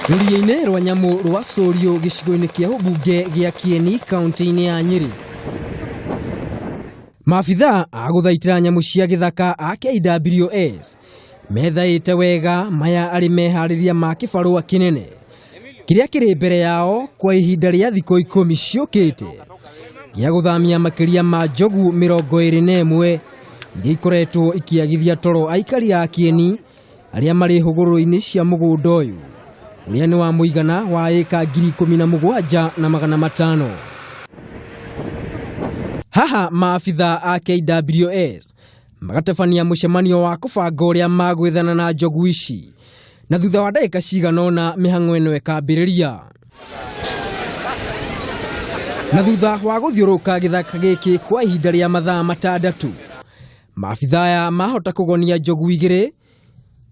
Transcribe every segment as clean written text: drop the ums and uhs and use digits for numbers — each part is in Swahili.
Rũriĩ-inĩ rwa nyamũ rwa Sorio gĩcigo-inĩ kĩa ũmbunge gĩa Kieni kaunti-inĩ ya Nyeri. Maabitha a gũthaitĩra nyamũ cia gĩthaka a KWS methaĩte wega maya arĩ meharĩria ma kĩbarũa kĩnene kĩrĩa kĩrĩ mbere yao kwa ihinda rĩa thikũ 10 ciũkĩte gĩa gũthamia makĩria ma njogu 21 iria ikoretwo ikĩagithia toro aikari a Kieni arĩa marĩ hũgũrũrũ-inĩ cia mũgũnda ũyũ ũrĩa nĩ wa mũigana wa ĩka 17,500. Haha maabitha a KWS magatabania mũcemanio wa kũbanga ũrĩa magwethana na njogu ici, na thutha wa ndagĩka cigana ũna mĩhang'o ĩno ĩkambĩrĩria. Na thutha wa gũthiũrũka gĩthaka gĩkĩ kwa ihinda rĩa mathaa 6, maabitha aya mahota kũgonia njogu 2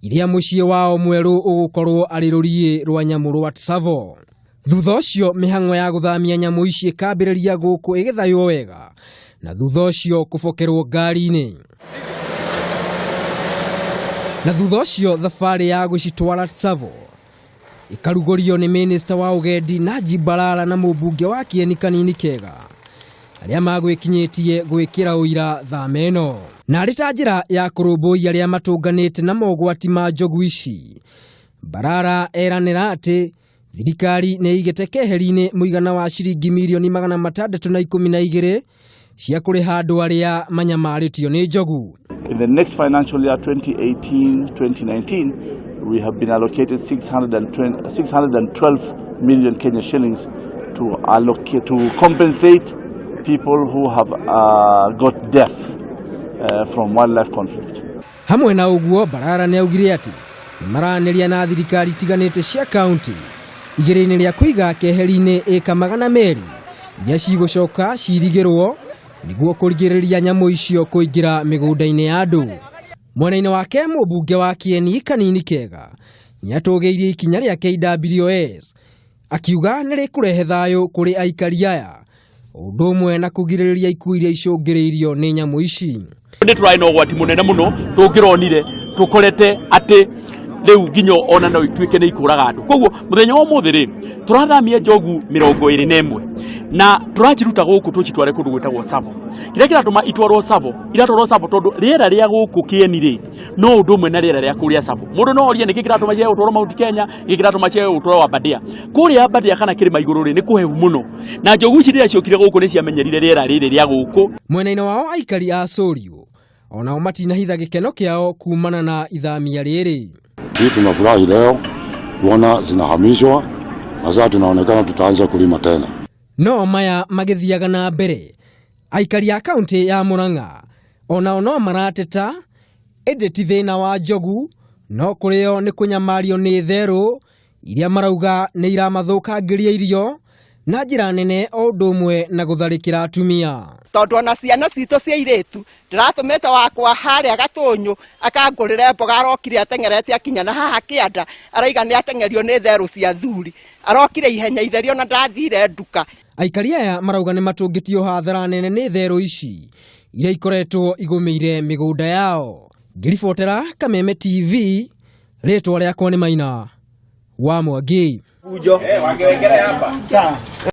iria mũciĩ wao mwerũ ũgũkorwo arĩ rũriĩ rwa nyamũ rwa Tsavo. Thutha ũcio mĩhang'o ya gũthamia nyamũ ici ĩkambĩrĩria gũkũ ĩgĩthaywo wega, na thutha ũcio kũbokerwo ngari-inĩ. Na thutha ũcio thabarĩ ya gũcitwara Tsavo ĩkarugũrio nĩ Minista wa Ũgendi Najib Balala na mũmbunge wa Kieni Kanini Kega arĩa magwĩkinyĩtie gwĩkĩra ũira thama ĩno. Na arĩ ta njĩra ya kũrũmbũiya arĩa matũnganĩte na mogwati ma njogu ici, Balala eranĩra atĩ thirikari nĩ ĩigĩte keheri-inĩ mũigana wa ciringi mirioni 612 cia kũrĩha andũ arĩa manyamarĩtio nĩ njogu. In the next financial year 2018-2019, we have been allocated 612 million Kenya shillings to compensate people who have got death from wildlife conflict. Hamwe na ũguo, Balala nĩ augire atĩ maranĩria na thirikari itiganĩte cia kaunti igĩrĩ-inĩ rĩa kũiga keheri-inĩ ĩka 200 iria cigũcoka cirigĩrwo nĩguo kũrigĩrĩria nyamũ icio kũingĩra mĩgũnda-inĩ ya andũ. Mwena-inĩ wake mũmbunge wa Kieni Kanini Kega nĩ atũgĩirie ikinya rĩa KWS akiuga nĩ rĩkũrehe thayũ kũrĩ aikari aya, ũndũ ũmwe na kũgirĩrĩria ikuũ iria icũngĩrĩirio nĩ nyamũ ici. Nĩ tũraina ũgwati mũnene mũno tũngĩronire tũkorete atĩ rĩu nginya ona no ituĩke nĩ ikũraga andũ. Koguo mũthenya wa ũmũthĩ rĩ tũrathamia njogu 21 na tũraciruta gũkũ tũcitware kũndũ gwĩtagwo Tsavo. Kĩrĩa kĩratũma itwarwo Tsavo, iratwarwo Tsavo tondũ rĩera rĩa gũkũ Kieni rĩ no ũndũ ũmwe na rĩera rĩa kũrĩa Tsavo. Mũndũ no orie nĩkĩ kĩratũma cia ũtwaro Mount Kenya, nĩkĩ kĩratũma cia ũtwaro wa Badia. Kũrĩa Badia kana kĩrĩma igũrũ rĩ nĩ kũhehu mũno, na njogu ici rĩrĩa ciokire gũkũ nĩ ciamenyerire rĩera rĩrĩ rĩa gũkũ. Mwena-inĩ wao aikari a Sorio onao matinahitha gĩkeno kĩao kumana na ithamia rĩrĩ. Sisi tunafurahi leo kuona zinahamishwa na sasa tunaonekana tutaanza kulima tena. No maya magĩthiaga na mbere, aikari a kaunti ya Murang'a onao no marateta ĩndĩ ti thĩna wa njogu, no kũrĩo nĩ kũnyamario nĩ therũ iria marauga nĩ iramathũkangĩria irio na njĩra nene o ũndũ ũmwe na gũtharĩkĩra atumia. Tondũ ona ciana citũ cia airĩtu ndĩratũmĩte wakwa harĩa Gatũnyũ akangũrĩre mboga, arokire ateng'erete akinya na haha kĩanda araiga nĩ ateng'erio nĩ therũ cia thuri, arokire ihenya itherio na ndathire nduka. Aikari aya marauga nĩ matũngĩtio hathara nene nĩ therũ ici iria ikoretwo igũmĩire mĩgũnda yao. Ngĩribotera Kameme TV, rĩtwa rĩakwa nĩ Maina wa Mwangi.